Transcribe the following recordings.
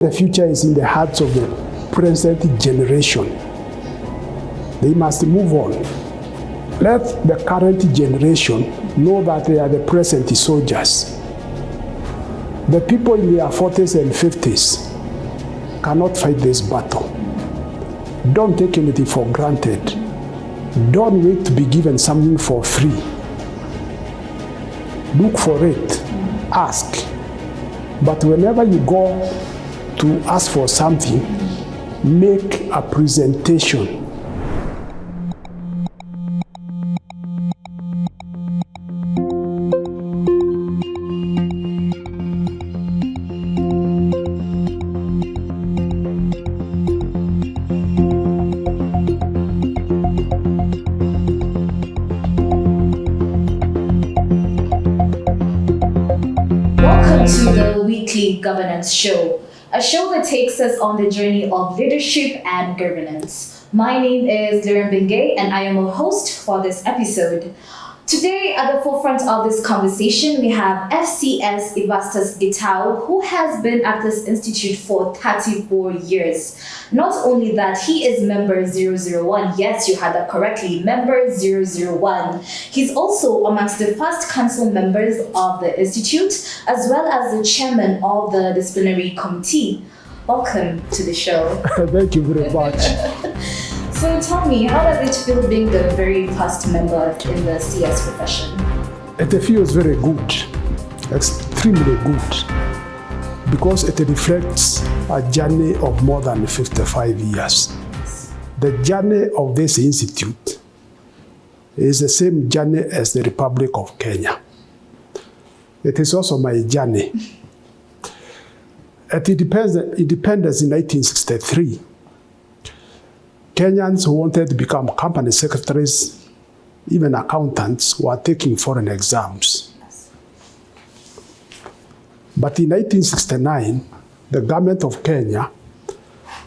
The future is in the hearts of the present generation. They must move on. Let the current generation know that they are the present soldiers. The people in their 40s and 50s cannot fight this battle. Don't take anything for granted. Don't wait to be given something for free. Look for it. Ask. But whenever you go to ask for something, make a presentation. Welcome to the Weekly Governance Show, a show that takes us on the journey of leadership and governance. My name is Liren Bengay and I am a host for this episode. Today, at the forefront of this conversation, we have FCS Erastus Gitau, who has been at this institute for 34 years. Not only that, he is member 001. Yes, you heard that correctly, member 001. He's also amongst the first council members of the institute, as well as the chairman of the disciplinary committee. Welcome to the show. Thank you very much. So tell me, how does it feel being the very first member in the CS profession? It feels very good, extremely good, because it reflects a journey of more than 55 years. The journey of this institute is the same journey as the Republic of Kenya. It is also my journey. At independence in 1963, Kenyans who wanted to become company secretaries, even accountants, were taking foreign exams. But in 1969, the government of Kenya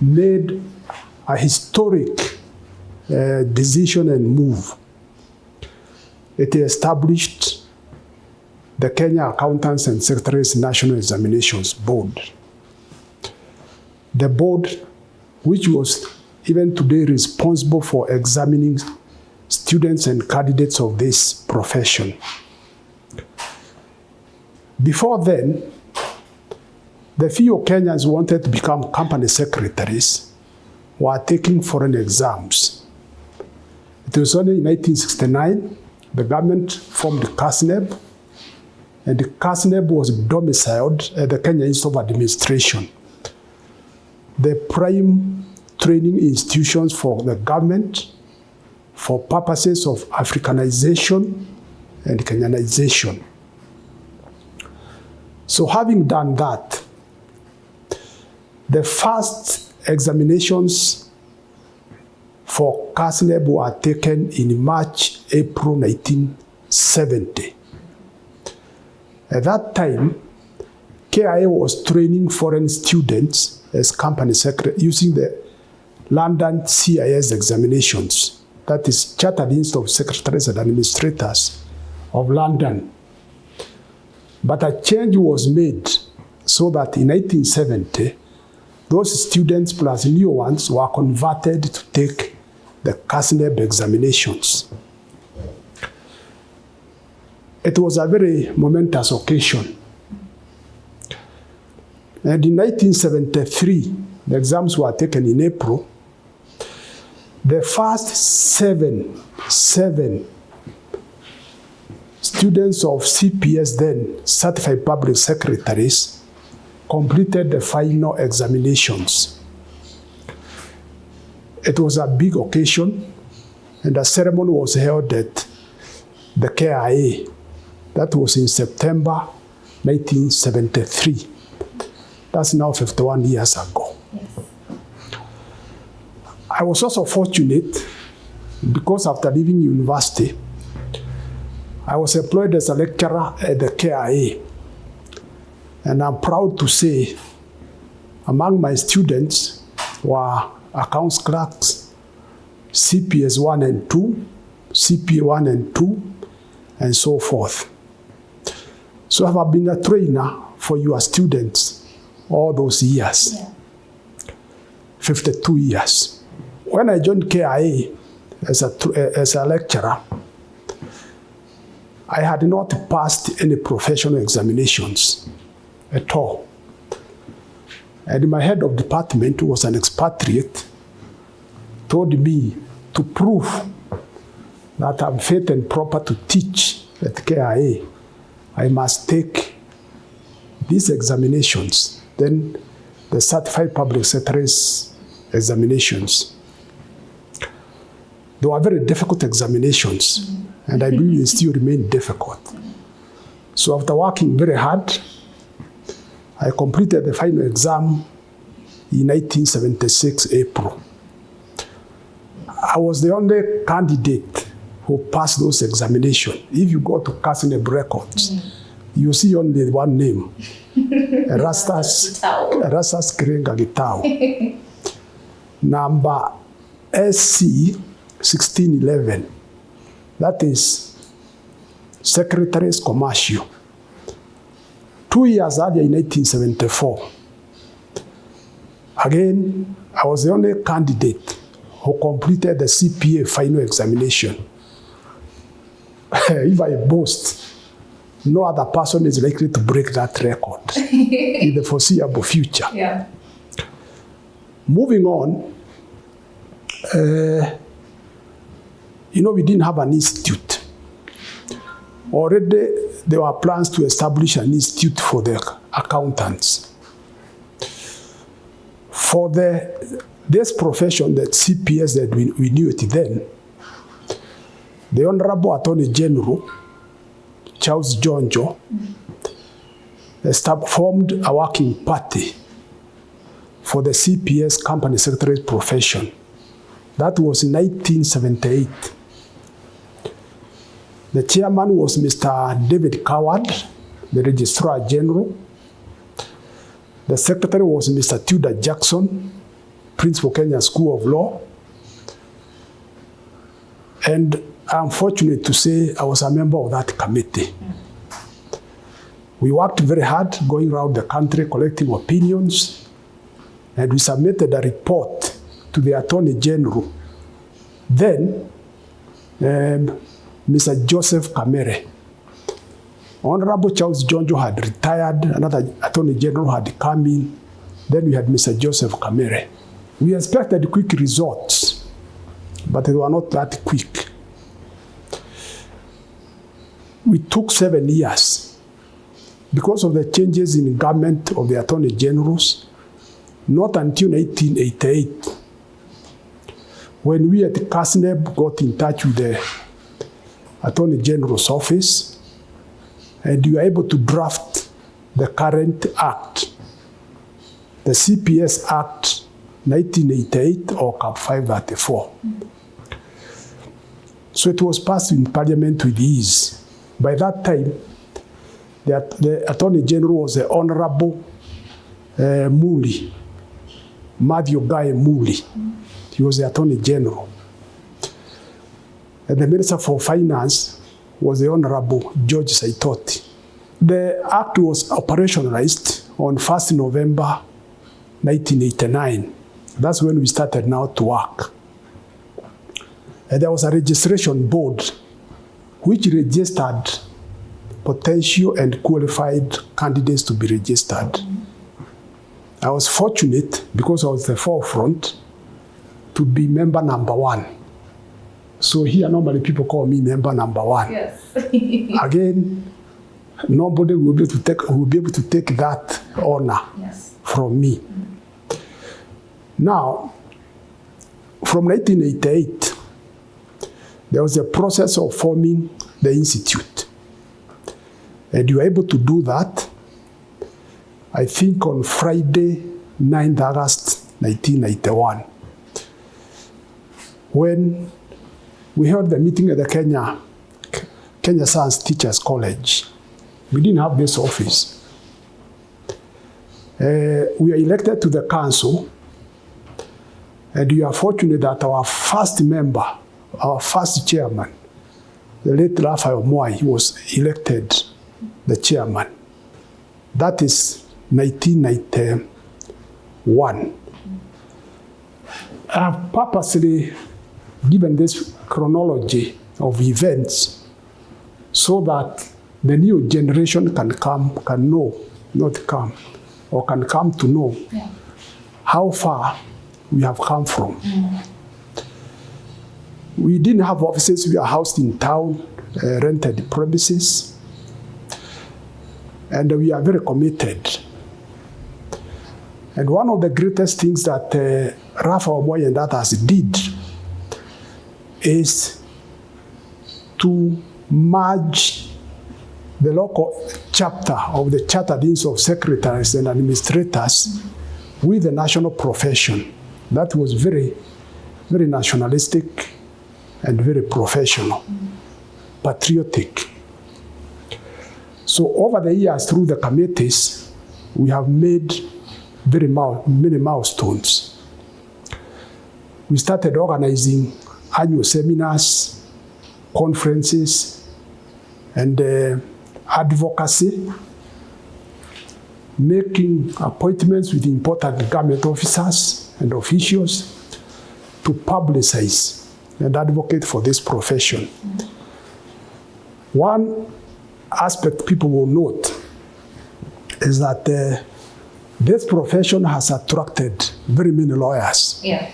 made a historic decision and move. It established the Kenya Accountants and Secretaries National Examinations Board. The board, which was even today responsible for examining students and candidates of this profession. Before then, the few Kenyans who wanted to become company secretaries were taking foreign exams. It was only in 1969 the government formed the CASNEB, and the CASNEB was domiciled at the Kenya Institute of Administration, the prime training institutions for the government for purposes of Africanization and Kenyanization. So having done that, the first examinations for CASNEB were taken in March, April 1970. At that time, KIA was training foreign students as company secretary using the London CIS examinations, that is Chartered Institute of Secretaries and Administrators of London. But a change was made so that in 1970, those students plus new ones were converted to take the CASNEB examinations. It was a very momentous occasion. And in 1973, the exams were taken in April. The first seven students of CPS, then Certified Public Secretaries, completed the final examinations. It was a big occasion, and a ceremony was held at the KIA. That was in September 1973. That's now 51 years ago. Yes. I was also fortunate because after leaving university, I was employed as a lecturer at the KIA. And I'm proud to say, among my students were accounts clerks, CPS 1 and 2, CPA 1 and 2, and so forth. So I've been a trainer for your students all those years, 52 years. When I joined KIA as a lecturer, I had not passed any professional examinations at all. And my head of department, who was an expatriate, told me to prove that I'm fit and proper to teach at KIA, I must take these examinations, then the Certified Public Secretaries examinations. They were very difficult examinations, and I believe they still remain difficult. So after working very hard, I completed the final exam in 1976, April. I was the only candidate who passed those examinations. If you go to Kasneb records, you see only one name, Erastus Gitau. Number SC 1611. That is Secretaries Commercial. 2 years earlier in 1974. Again, I was the only candidate who completed the CPA final examination. If I boast, no other person is likely to break that record in the foreseeable future. Yeah. Moving on, we didn't have an institute. Already, there were plans to establish an institute for the accountants. For this profession, that CPS that we knew it then, the Honorable Attorney General, Charles Jonjo, formed a working party for the CPS company secretary profession. That was in 1978. The chairman was Mr. David Coward, the Registrar General. The secretary was Mr. Tudor Jackson, Principal Kenya School of Law. And I'm fortunate to say I was a member of that committee. We worked very hard going around the country collecting opinions, and we submitted a report to the Attorney General. Then, Mr. Joseph Kamere. Honorable Charles Jonjo had retired, another Attorney General had come in, then we had Mr. Joseph Kamere. We expected quick results, but they were not that quick. We took 7 years because of the changes in government of the Attorney Generals, not until 1988, when we at Kasneb got in touch with the Attorney General's office, and you were able to draft the current act, the CPS Act 1988 or Cap 534. So it was passed in Parliament with ease. By that time, the Attorney General was the Honorable Muli, Matthew Guy Muli. He was the Attorney General. And the Minister for Finance was the Honorable George Saitoti. The act was operationalized on 1st November 1989. That's when we started now to work. And there was a registration board which registered potential and qualified candidates to be registered. I was fortunate, because I was the forefront, to be member number 1. So here normally people call me member number 1. Yes. Again, nobody will be able to take that honor from me. Now, from 1988, there was a process of forming the institute. And you were able to do that, I think, on Friday, 9th August 1991, when we held the meeting at the Kenya Science Teachers College. We didn't have this office. We are elected to the council, and we are fortunate that our first member, our first chairman, the late Raphael Mwai, was elected the chairman. That is 1990. 1. I have purposely given this chronology of events so that the new generation can come to know how far we have come from. We didn't have offices. We are housed in town, rented premises, and we are very committed. And one of the greatest things that Rafa Omoy and others did is to merge the local chapter of the Chartered Deans of Secretaries and Administrators with the national profession. That was very, very nationalistic and very professional, patriotic. So over the years, through the committees, we have made many milestones. We started organizing annual seminars, conferences, and advocacy, making appointments with important government officers and officials to publicize and advocate for this profession. One aspect people will note is that this profession has attracted very many lawyers. Yeah.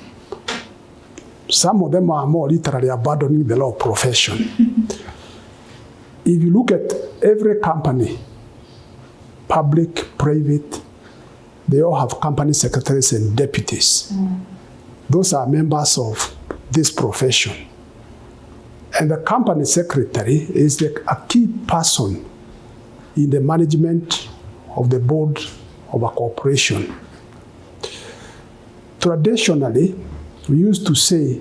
Some of them are more literally abandoning the law profession. If you look at every company, public, private, they all have company secretaries and deputies. Those are members of this profession. And the company secretary is a key person in the management of the board of a corporation. Traditionally, we used to say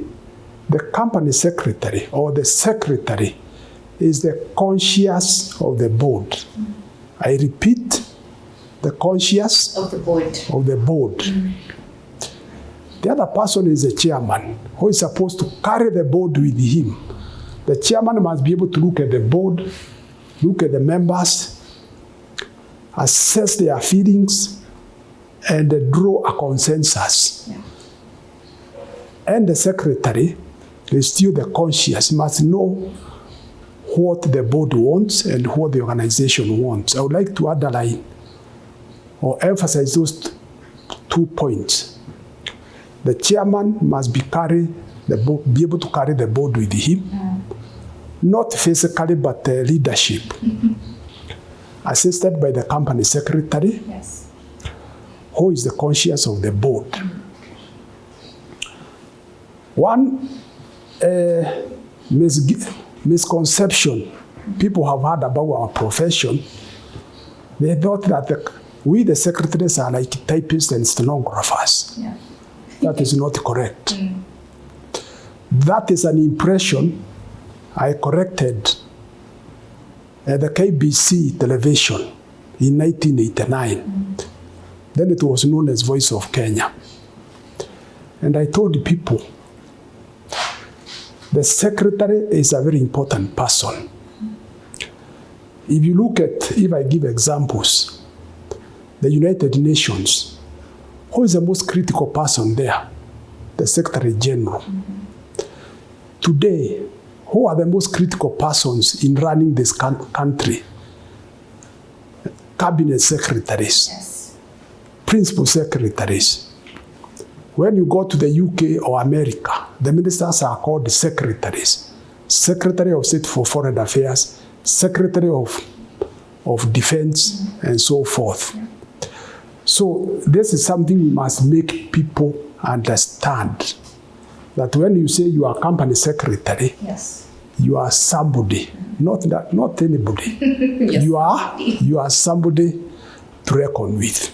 the company secretary or the secretary is the conscience of the board. I repeat, the conscience of the board. Of the board. The other person is the chairman, who is supposed to carry the board with him. The chairman must be able to look at the board, look at the members, assess their feelings, and draw a consensus. Yeah. And the secretary is still the conscience, must know what the board wants and what the organization wants. I would like to underline or emphasize those 2 points. The chairman must be able to carry the board with him, not physically, but leadership, assisted by the company secretary, who is the conscience of the board. One misconception people have had about our profession, they thought that we, the secretaries, are like typists and stenographers. Yeah. That is not correct. That is an impression I corrected at the KBC television in 1989. Then it was known as Voice of Kenya. And I told the people, the secretary is a very important person. If you look at, if I give examples, the United Nations, who is the most critical person there? The Secretary General. Today, who are the most critical persons in running this country? Cabinet secretaries, principal secretaries. When you go to the UK or America, the ministers are called the secretaries. Secretary of State for Foreign Affairs, Secretary of Defense, and so forth. So this is something we must make people understand. That when you say you are company secretary, you are somebody, not anybody. You are somebody to reckon with.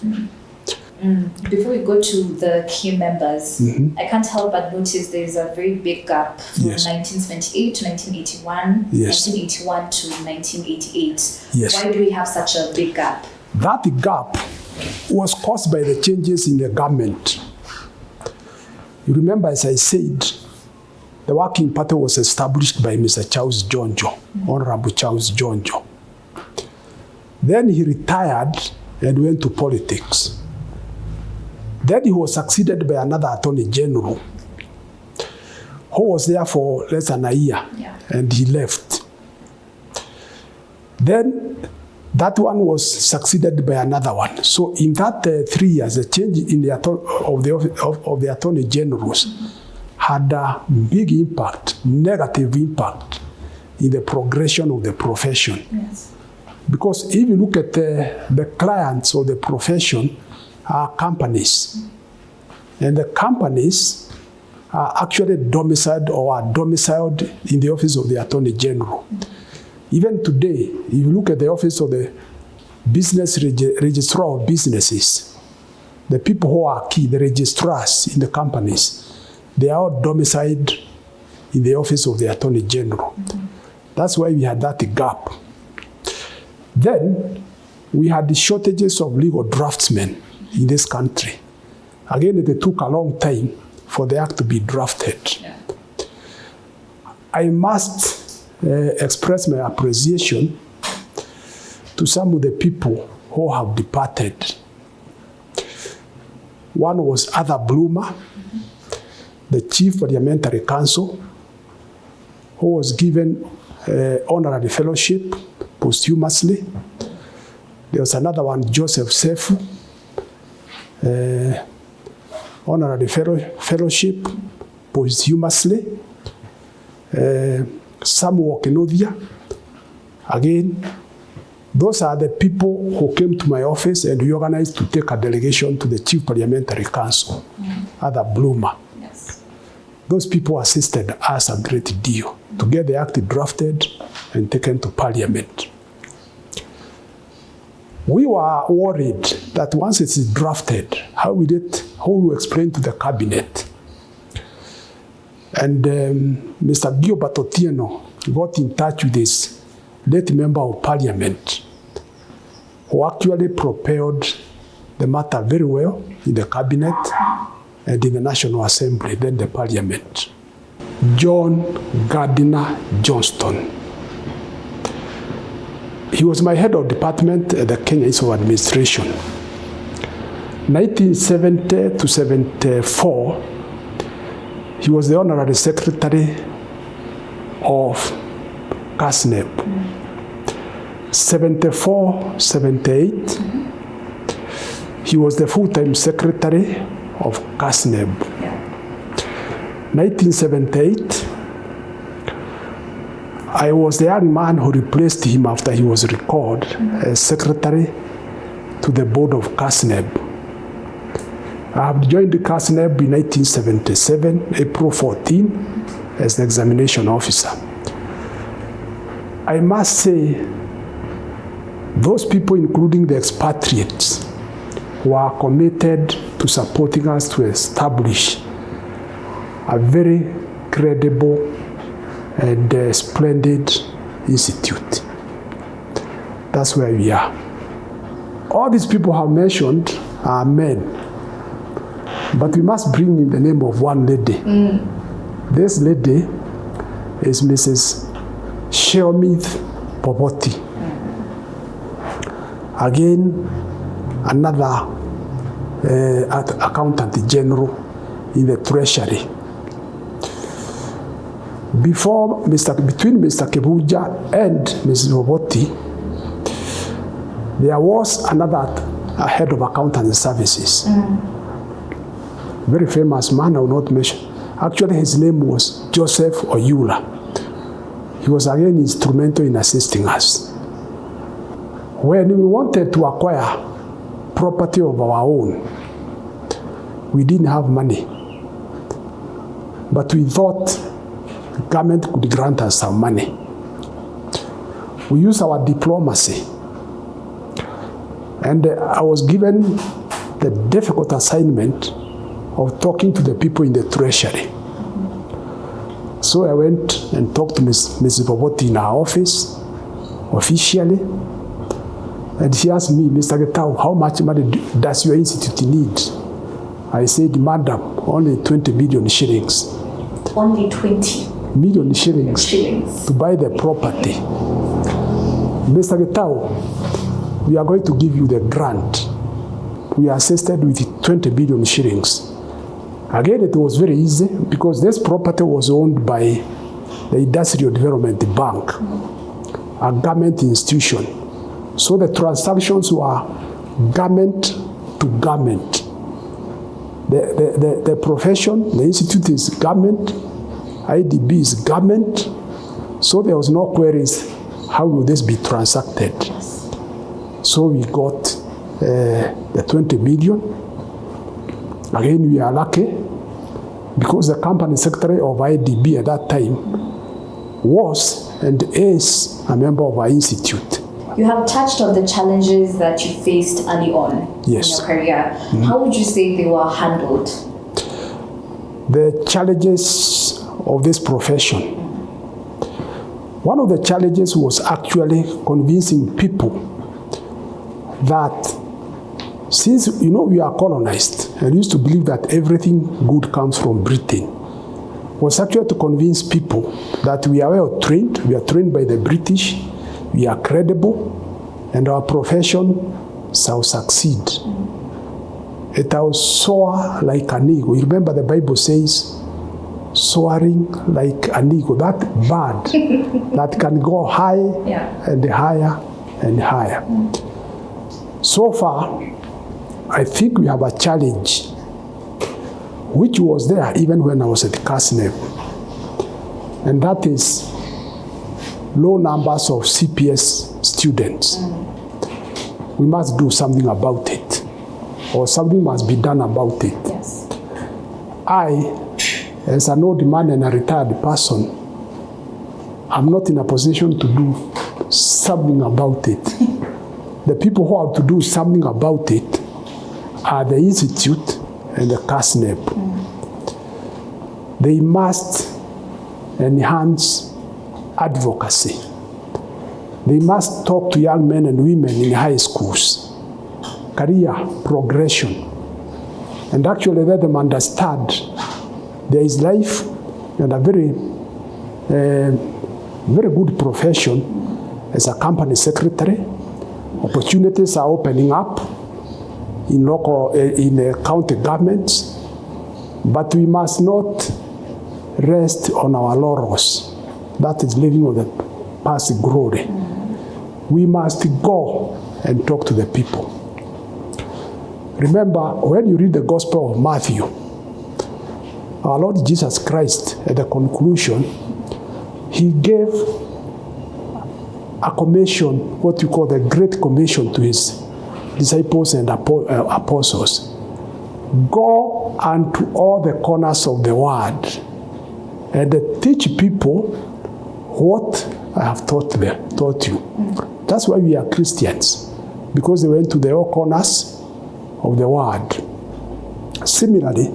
Before we go to the key members, I can't help but notice there's a very big gap from 1978 to 1981, 1981 to 1988. Why do we have such a big gap? That gap was caused by the changes in the government. You remember, as I said, the Working Party was established by Mr. Charles Jonjo, Honorable Charles Jonjo. Then he retired and went to politics. Then he was succeeded by another Attorney General who was there for less than a year, and he left. Then that one was succeeded by another one. So in that 3 years, the change in the of the Attorney Generals had a big impact, negative impact in the progression of the profession. Yes. Because if you look at the clients of the profession are companies, and the companies are actually domiciled or are domiciled in the office of the Attorney General. Even today, if you look at the office of the business registrar of businesses, the people who are key, the registrars in the companies, they are all domiciled in the office of the Attorney General. That's why we had that gap. Then we had the shortages of legal draftsmen in this country. Again, it took a long time for the act to be drafted. Yeah. I must express my appreciation to some of the people who have departed. One was Arthur Bloomer, the Chief Parliamentary Counsel, who was given honorary fellowship posthumously. There was another one, Joseph Sefu, honorary fellowship posthumously. Samuel Kenodia, again, those are the people who came to my office and we organized to take a delegation to the Chief Parliamentary Council, Arthur Bloomer. Yes. Those people assisted us a great deal to get the act drafted and taken to Parliament. We were worried that once it is drafted, how will we explain to the cabinet? And Mr. Gilbert Otieno got in touch with his late member of Parliament, who actually propelled the matter very well in the cabinet and in the National Assembly, then the Parliament. John Gardiner Johnston. He was my head of department at the Kenya Institute of Administration. 1970 to 74, he was the Honorary Secretary of CASNEB. 74, 78, he was the full-time Secretary of CASNEB. 1978, I was the young man who replaced him after he was recalled as Secretary to the Board of CASNEB. I have joined the CASNEB in 1977, April 14, as the examination officer. I must say, those people, including the expatriates, were committed to supporting us to establish a very credible and splendid institute. That's where we are. All these people have mentioned are men. But we must bring in the name of one lady. This lady is Mrs. Sheomith Popoti. Again, another accountant general in the Treasury. Between Mr. Kebuja and Mrs. Popoti, there was another head of accountant services. Very famous man, I will not mention. Actually, his name was Joseph Oyula. He was again instrumental in assisting us. When we wanted to acquire property of our own, we didn't have money. But we thought the government could grant us some money. We used our diplomacy. And I was given the difficult assignment of talking to the people in the Treasury. So I went and talked to Mrs. Popoti in our office, officially, and she asked me, Mr. Gitau, how much money does your institute need? I said, Madam, only 20 million shillings. Only 20 million shillings to buy the property. Mr. Gitau, we are going to give you the grant. We assisted with 20 billion shillings. Again, it was very easy because this property was owned by the Industrial Development Bank, a government institution. So the transactions were government to government. The profession, the institute is government, IDB is government. So there was no queries, how will this be transacted? So we got the 20 million. Again, we are lucky because the company secretary of IDB at that time was and is a member of our institute. You have touched on the challenges that you faced early on in your career. How would you say they were handled? The challenges of this profession. One of the challenges was actually convincing people that since, we are colonized and used to believe that everything good comes from Britain, was actually to convince people that we are well trained, we are trained by the British, we are credible, and our profession shall succeed. It will soar like an eagle. You remember the Bible says, soaring like an eagle, that bird that can go high and higher and higher. So far, I think we have a challenge, which was there even when I was at CASNEB, and that is low numbers of CPS students. We must do something about it, or something must be done about it. Yes. I, as an old man and a retired person, I'm not in a position to do something about it. The people who have to do something about it are the institute and the CASNEB. They must enhance advocacy. They must talk to young men and women in high schools, career progression, and actually let them understand there is life and a very good profession as a company secretary. Opportunities are opening up in county governments, but we must not rest on our laurels. That is living on the past glory. We must go and talk to the people. Remember, when you read the Gospel of Matthew, our Lord Jesus Christ, at the conclusion, he gave a commission, what you call the Great Commission, to his disciples and apostles. Go unto all the corners of the world and teach people what I have taught you. That's why we are Christians, because they went to the all corners of the world. Similarly,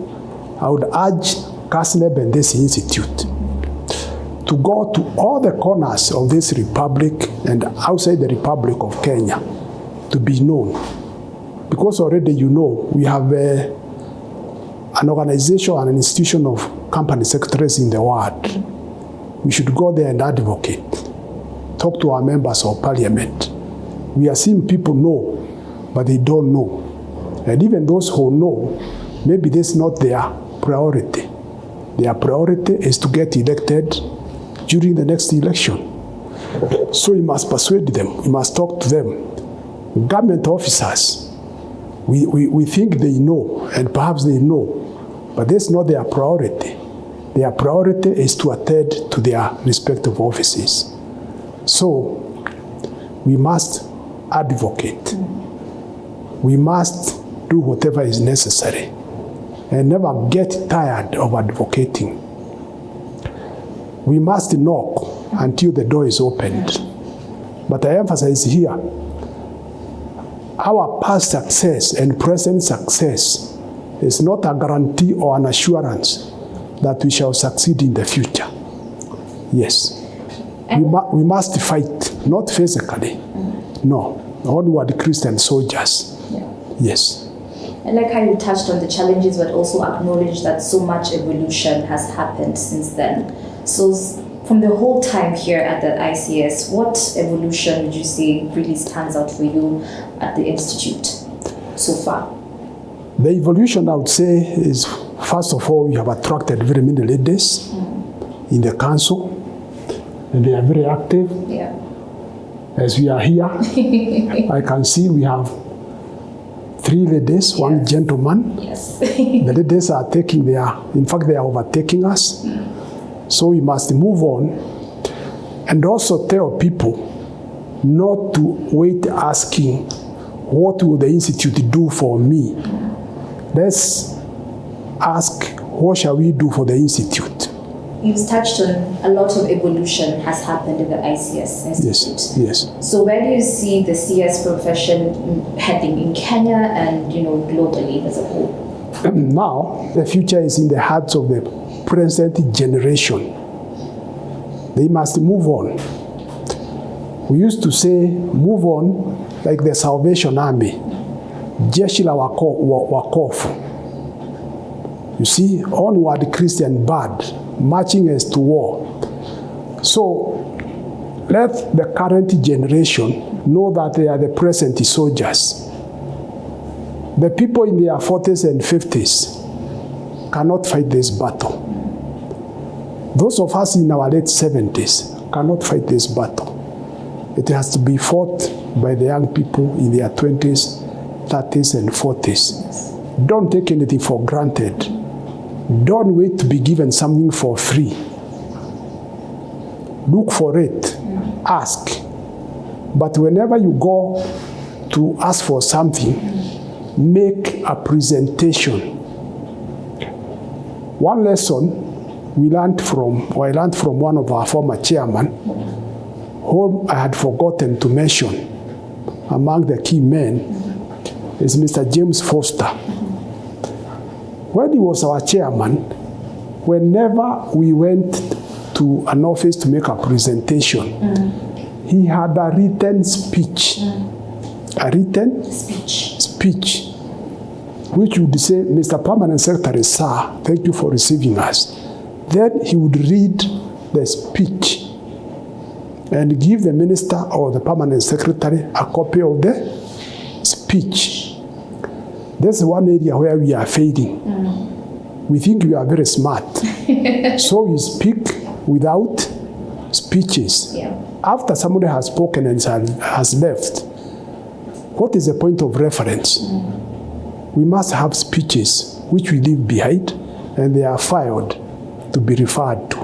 I would urge CASNEB and this institute to go to all the corners of this republic and outside the Republic of Kenya to be known. Because already we have an organization and an institution of company secretaries in the world. We should go there and advocate. Talk to our members of parliament. We are seeing people know, but they don't know. And even those who know, maybe this is not their priority. Their priority is to get elected during the next election. So we must persuade them. We must talk to them. Government officers, we think they know, and perhaps they know, but that's not their priority. Their priority is to attend to their respective offices. So we must advocate. We must do whatever is necessary and never get tired of advocating. We must knock until the door is opened. But I emphasize here, our past success and present success is not a guarantee or an assurance that we shall succeed in the future. Yes. We must fight, not physically. No, onward Christian soldiers. Yes. I like how you touched on the challenges, but also acknowledged that so much evolution has happened since then. So from the whole time here at the ICS, what evolution would you say really stands out for you at the Institute so far? The evolution, I would say, is first of all, we have attracted very many ladies in the council, and they are very active. Yeah. As we are here, I can see we have 3 ladies, 1 gentleman. Yes. The ladies are in fact, they are overtaking us. So we must move on and also tell people not to wait asking, what will the institute do for me? Let's ask, what shall we do for the institute? You've touched on a lot of evolution has happened in the ICS Institute. Yes. So where do you see the CS profession heading in Kenya and globally as a whole? Now, the future is in the hearts of the present generation. They must move on. We used to say, move on like the Salvation Army. Jeshi la wakofu. You see, onward Christian band, marching as to war. So, let the current generation know that they are the present soldiers. The people in their 40s and 50s cannot fight this battle. Those of us in our late 70s cannot fight this battle. It has to be fought by the young people in their 20s, 30s, and 40s. Don't take anything for granted. Don't wait to be given something for free. Look for it. Ask. But whenever you go to ask for something, make a presentation. One lesson I learned from one of our former chairmen, whom I had forgotten to mention among the key men, is Mr. James Foster. When he was our chairman, whenever we went to an office to make a presentation, he had a written speech. A written speech, which would say, Mr. Permanent Secretary, sir, thank you for receiving us. Then he would read the speech and give the minister or the Permanent Secretary a copy of the speech. That's one area where we are failing. We think we are very smart. So we speak without speeches. Yeah. After somebody has spoken and has left, what is the point of reference? We must have speeches which we leave behind, and they are filed to be referred to.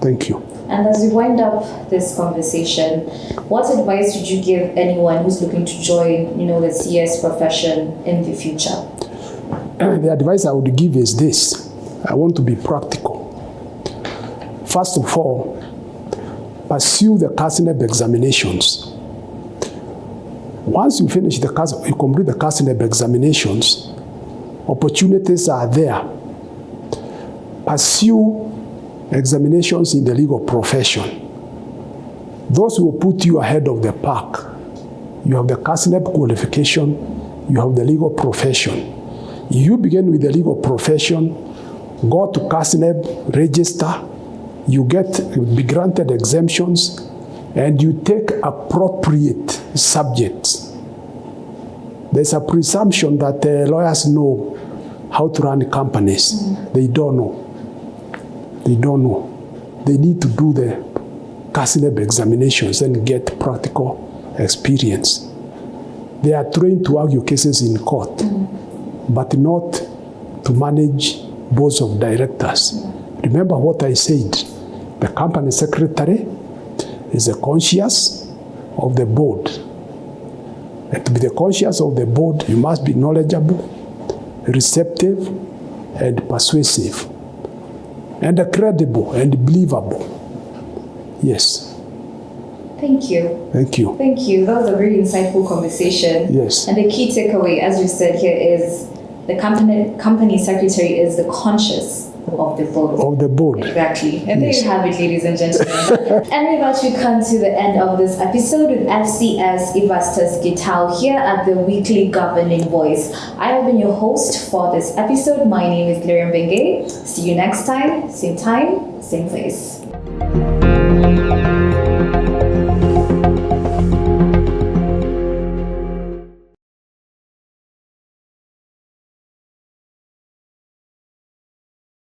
Thank you. And as we wind up this conversation, what advice would you give anyone who's looking to join, the CS profession in the future? The advice I would give is this. I want to be practical. First of all, pursue the CASNEB examinations. Once you complete the CASNEB examinations, opportunities are there. Pursue examinations in the legal profession. Those will put you ahead of the pack. You have the CASNEB qualification, you have the legal profession. You begin with the legal profession, go to CASNEB, register, you be granted exemptions, and you take appropriate subjects. There's a presumption that lawyers know how to run companies. They don't know. They don't know. They need to do the CASNEB examinations and get practical experience. They are trained to argue cases in court, but not to manage boards of directors. Remember what I said. The company secretary is a conscience of the board. And to be the conscience of the board, you must be knowledgeable, receptive, and persuasive, and credible and believable. Yes. Thank you. Thank you. Thank you. That was a very insightful conversation. Yes. And the key takeaway, as you said here, is the company secretary is the conscience of the board. Of the board. Exactly. And yes. There you have it, ladies and gentlemen. And with that, we come to the end of this episode with FCS Erastus Gitau here at the Weekly Governing Voice. I have been your host for this episode. My name is Lirian Bengay. See you next time, same place.